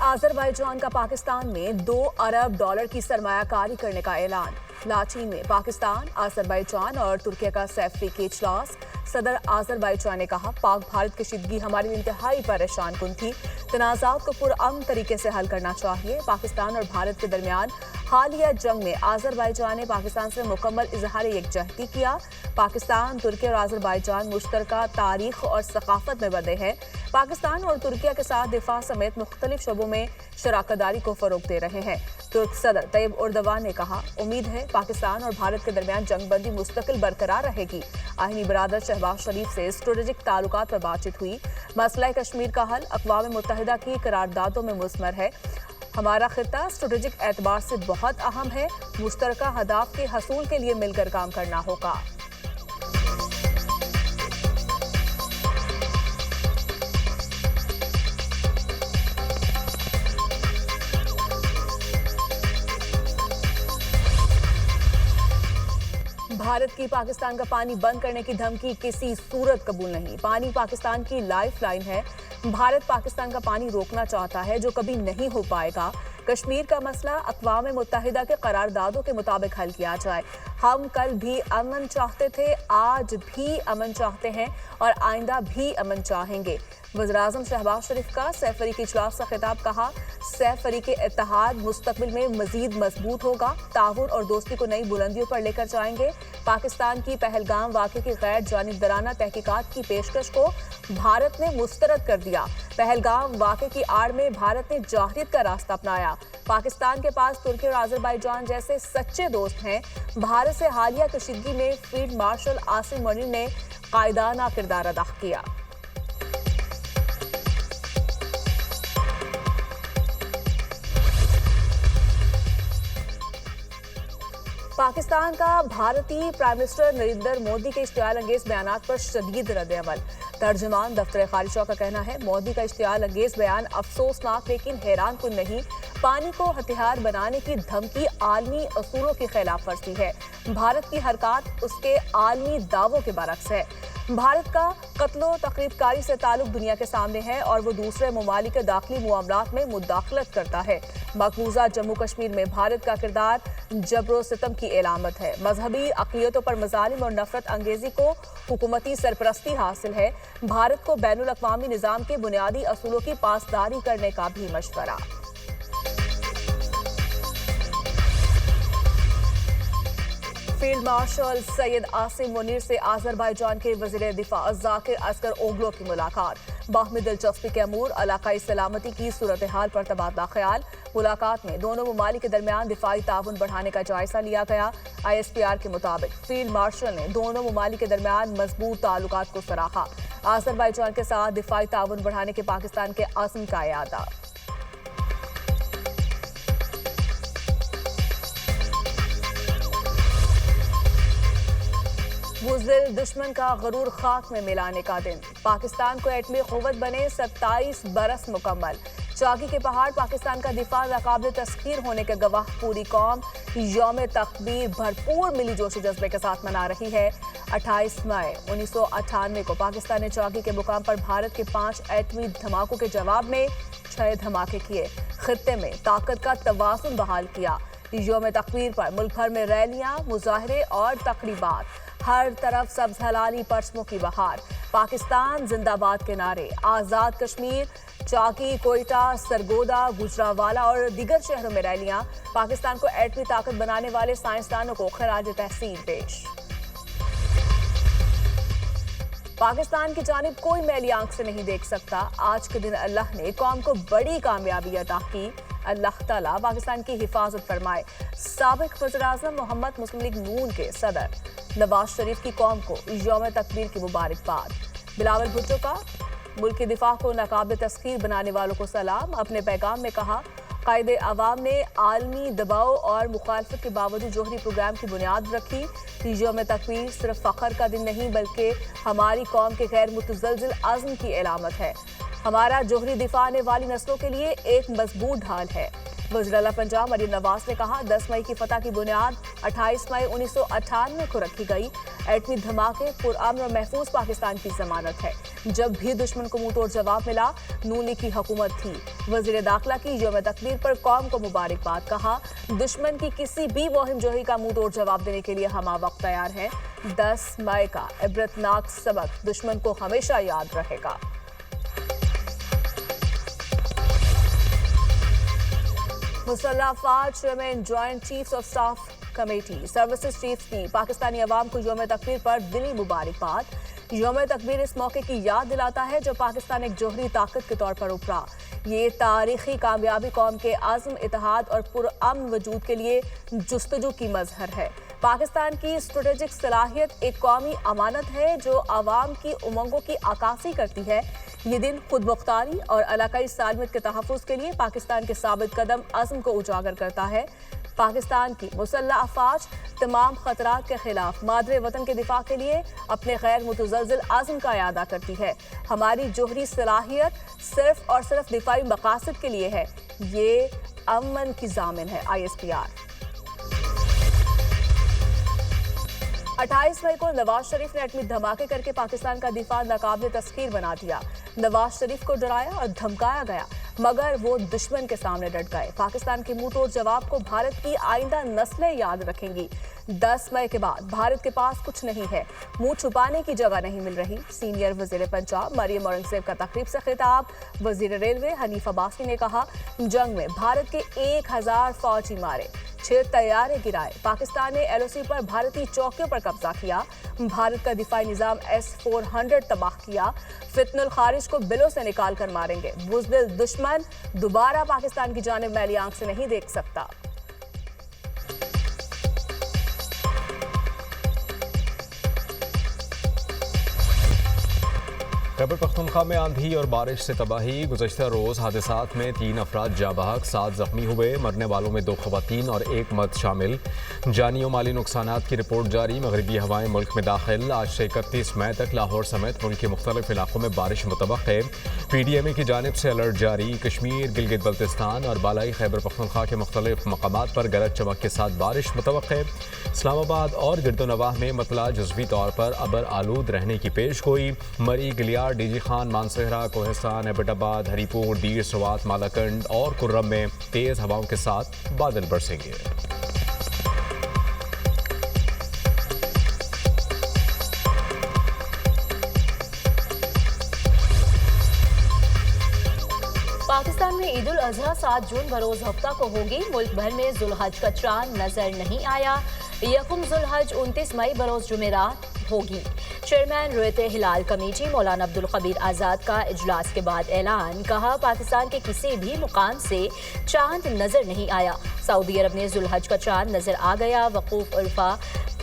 आजरबाईजान का पाकिस्तान में $2 अरब की सरमायाकारी करने का ऐलान। लाचीन में पाकिस्तान, आजरबाईजान और तुर्की का सैफरी के इजलास। सदर आजरबाईजान ने कहा, पाक भारत कशीदगी हमारे लिए इंतहाई परेशान कुन थी। तनाज़ात को पुरअमन तरीके से हल करना चाहिए। पाकिस्तान और भारत के दरमियान हालिया जंग में आजरबाईजान ने पाकिस्तान से मुकम्मल इजहार यकजहती किया। पाकिस्तान, तुर्की और आजरबाईजान मुश्तरका तारीख और सकाफत में बंधे हैं। पाकिस्तान और तुर्की के साथ दिफा समेत मुख्तलिफ शोबों में शराकतदारी को फरोग दे रहे हैं। तुर्क सदर तैयब एर्दोगान ने कहा, उम्मीद है पाकिस्तान और भारत के दरमियान जंगबंदी मुस्तकिल बरकरार रहेगी। आहिनी बरादर शहबाज शरीफ से स्ट्रेटेजिक ताल्लुकात पर बातचीत हुई। मसला कश्मीर का हल अक़वाम मुत्तहिदा की करारदादों में मुज़मर है। हमारा खित्ता स्ट्रेटेजिक एतबार से बहुत अहम है। मुश्तरका हदाफ के हसूल के लिए मिलकर काम करना होगा। भारत की पाकिस्तान का पानी बंद करने की धमकी किसी सूरत कबूल नहीं। पानी पाकिस्तान की लाइफ लाइन है। भारत पाकिस्तान का पानी रोकना चाहता है, जो कभी नहीं हो पाएगा। कश्मीर का मसला अक़वाम मुत्तहिदा के करारदादों के मुताबिक हल किया जाए। हम कल भी अमन चाहते थे, आज भी अमन चाहते हैं और आइंदा भी अमन चाहेंगे। वज़ीर-ए-आज़म शहबाज शरीफ का सैफरी के इजलास का खिताब। कहा, सैफरी के इत्तेहाद मुस्तक़बिल में मज़ीद मजबूत होगा। ताउन और दोस्ती को नई बुलंदियों पर लेकर जाएंगे। पाकिस्तान की पहलगाम वाक़े की गैर जानिबदाराना तहकीकात की पेशकश को भारत ने मुस्तरद कर दिया। पहलगाम वाक़े की आड़ में भारत ने जाहिरियत का रास्ता अपनाया। पाकिस्तान के पास तुर्की और आजरबाईजान जैसे सच्चे दोस्त हैं। भारत से हालिया कशीदगी में फील्ड मार्शल आसिम मुनीर ने कायदाना किरदार अदा किया। पाकिस्तान का भारतीय प्राइम मिनिस्टर नरेंद्र मोदी के इश्तियाल अंगेज बयानात पर शदीद रद्द-ए-अमल। तर्जुमान दफ्तर खारिजा का कहना है, मोदी का इश्तियाल अंगेज बयान अफसोसनाक लेकिन हैरान कुन नहीं। पानी को हथियार बनाने की धमकी आलमी असूलों की खिलाफ वर्जी है। भारत की हरकत उसके आलमी दावों के बरक्स है। भारत का कत्लो तकरीबकारी से ताल्लुक दुनिया के सामने है और वो दूसरे ममालिक के दाखिली मामलात में मुदाखलत करता है। मकबूजा जम्मू कश्मीर में भारत का किरदार जबरो सितम की एलामत है। मजहबी अक़लियतों पर मज़ालिम और नफरत अंगेजी को हुकूमती सरपरस्ती हासिल है। भारत को बैनुल अक़वामी निज़ाम के बुनियादी असूलों की पासदारी करने का भी मशवरा। फील्ड मार्शल सैयद आसिम मुनीर से आजरबाईजान के वज़ीर दिफा ज़ाकिर अस्कर ओगलो की मुलाकात। बाहमी दिलचस्पी के अमूर इलाकाई सलामती की सूरत हाल पर तबादला ख्याल। मुलाकात में दोनों ममालिक के दरमियान दिफाई ताउन बढ़ाने का जायजा लिया गया। ISPR के मुताबिक फील्ड मार्शल ने दोनों ममालिक के दरमियान मजबूत ताल्लुकात को सराहा। आजरबाईजान के साथ दिफाई ताउन बढ़ाने के पाकिस्तान के अज़्म का इयादा। बुज़दिल दुश्मन का गरूर खाक में मिलाने का दिन। पाकिस्तान को एटमी क़ुव्वत बने 27 बरस मुकम्मल। चाकी के पहाड़ पाकिस्तान का दिफा नाकाबिल तस्खीर होने के गवाह। पूरी कौम यौम तकबीर भरपूर मिली जोश जज्बे के साथ मना रही है। 28 मई 1998 को पाकिस्तान ने चाकी के मुकाम पर भारत के 5 एटमी धमाकों के जवाब में 6 धमाके किए। खित्ते में ताकत का तवाज़ुन बहाल किया। यौम तकबीर पर मुल्क भर में रैलियां, मुजाहरे और तकरीबात। हर तरफ सब्ज हलाली परचमों की बहार। पाकिस्तान जिंदाबाद के नारे। आज़ाद कश्मीर, चाकी, कोयटा, सरगोदा, गुजरावाला और दीगर शहरों में रैलियां। पाकिस्तान को एटमी ताकत बनाने वाले साइंसदानों को खराज तहसीन पेश। पाकिस्तान की जानिब कोई मैली आंख से नहीं देख सकता। आज के दिन अल्लाह ने कौम को बड़ी कामयाबी अता की। अल्लाह ताला पाकिस्तान की हिफाजत फरमाए। साबिक वज़ीर-ए-आज़म मोहम्मद मुस्लिम लीग नून के सदर नवाज शरीफ की कौम को यौम तकबीर की मुबारकबाद। बिलावल भुट्टो का मुल्क के दिफा को नाकाबिल तस्खीर बनाने वालों को सलाम। अपने पैगाम में कहा, कायदे अवाम ने आलमी दबाव और मुखालफत के बावजूद जोहरी प्रोग्राम की बुनियाद रखी। यौम तकबीर सिर्फ फ़ख्र का दिन नहीं बल्कि हमारी कौम के गैर मुतज़लज़िल अज़्म की एलामत है। हमारा जोहरी दिफा आने वाली नस्लों के लिए एक मजबूत ढाल है। वज़ीर आला पंजाब मरियम नवाज ने कहा, 10 मई की फतह की बुनियाद 28 मई 1998 को रखी गई। एटमी धमाके, पुरअमन और महफूज पाकिस्तान की जमानत है। जब भी दुश्मन को मुंह तोड़ जवाब मिला, नून लीग की हुकूमत थी। वजीर दाखिला की यौम तकबीर पर कौम को मुबारकबाद। कहा, दुश्मन की किसी भी मुहिम जोही का मुंह तोड़ जवाब देने के लिए हम वक्त तैयार हैं। 10 मई का इबरतनाक सबक दुश्मन को हमेशा याद रहेगा। मुसल्लह अफवाज chairman joint chiefs of staff committee services chiefs की पाकिस्तानी अवाम को यौम तकबीर पर दिली मुबारकबाद। यौम तकबीर इस मौके की याद दिलाता है जब पाकिस्तान एक जोहरी ताकत के तौर पर उभरा। ये तारीखी कामयाबी कौम के आज़म, इत्तेहाद और पुरअमन वजूद के लिए जुस्तजू की मजहर है। पाकिस्तान की स्ट्रेटेजिक सलाहियत एक कौमी अमानत है जो आवाम की उमंगों की अक्कासी करती है। ये दिन खुद मुख्तारी और इलाकाई सालमियत के तहफ़्फ़ुज़ के लिए पाकिस्तान के साबित कदम अज़्म को उजागर करता है। पाकिस्तान की मुसल्लह अफवाज तमाम खतरात के खिलाफ मादरे वतन के दिफा के लिए अपने गैर मुतज़लज़िल आज़म का इरादा करती है। हमारी जोहरी सलाहियत सिर्फ और सिर्फ दिफाई मकासद के लिए है। ये अमन की ज़ामिन है। ISPR 28 मई को नवाज शरीफ ने एटमी धमाके करके पाकिस्तान का दिफा नाकाबिल तस्खीर बना दिया। नवाज शरीफ को डराया और धमकाया गया, मगर वो दुश्मन के सामने डट गए। पाकिस्तान के मुंह तोड़ जवाब को भारत की आइंदा नस्लें याद रखेंगी। 10 मई के बाद भारत के पास कुछ नहीं है, मुंह छुपाने की जगह नहीं मिल रही। सीनियर वजीर पंजाब मरियम औरंगजेब का तकरीब से खिताब। वजीर रेलवे हनीफ अब्बासी ने कहा, जंग में भारत के 1000 फौजी मारे, 6 तैयारे गिराए। पाकिस्तान ने LOC पर भारतीय चौकियों पर कब्जा किया। भारत का दिफाई निजाम S-400 तबाह किया। फितनुल खारिज को बिलों से निकाल कर मारेंगे। बुज़दिल दुश्मन दोबारा पाकिस्तान की जानिब मैली आंख से नहीं देख सकता। खैबर पख्तूनख्वा में आंधी और बारिश से तबाही। गुज़श्ता रोज़ हादसात में 3 अफराद जाँ बहक, 7 जख्मी हुए। मरने वालों में 2 ख़वातीन और 1 मर्द शामिल। जानी और माली नुकसानात की रिपोर्ट जारी। मगरबी हवाएं मुल्क में दाखिल। आज से 31 मई तक लाहौर समेत मुल्क के मुख्तलिफ इलाकों में बारिश मुतवक्के है। PDMA की जानिब से अलर्ट जारी। कश्मीर, गिलगित बल्तिस्तान और बालाई खैबर पख्तूनख्वा के मुख्तलिफ मकामात पर गरज चमक के साथ बारिश मुतवक्के। इस्लामाबाद और गिरदोनवाह में मतला जुज़वी तौर पर अबर आलूद रहने की पेश गोई। मरी, गिलियार, DG खान, मानसहरा, कोहिस्तान, एबटाबाद, हरीपुर, दीर, सवात, मालाकंड और कुर्रम में तेज़ हवाओं के साथ बादल बरसेंगे। पाकिस्तान में ईद उल अजहा 7 जून बरोज हफ्ता को होगी। मुल्क भर में जुल्हज का चांद नजर नहीं आया। यकुम जुल्हज 29 मई बरोज जुमेरात होगी। चेयरमैन रुयते हिलाल कमेटी मौलाना अब्दुल कबीर आज़ाद का इजलास के बाद ऐलान। कहा, पाकिस्तान के किसी भी मुकाम से चांद नजर नहीं आया। सऊदी अरब में जुल्हज का चांद नजर आ गया। वकूफ उर्फा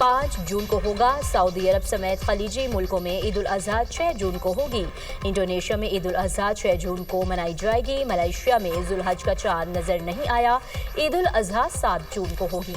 5 जून को होगा। सऊदी अरब समेत खलीजी मुल्कों में ईद उल अजहा 6 जून को होगी। इंडोनेशिया में ईद उल अजहा 6 जून को मनाई जाएगी। मलेशिया में जुल्हज का चांद नजर नहीं आया। ईद उल अजहा 7 जून को होगी।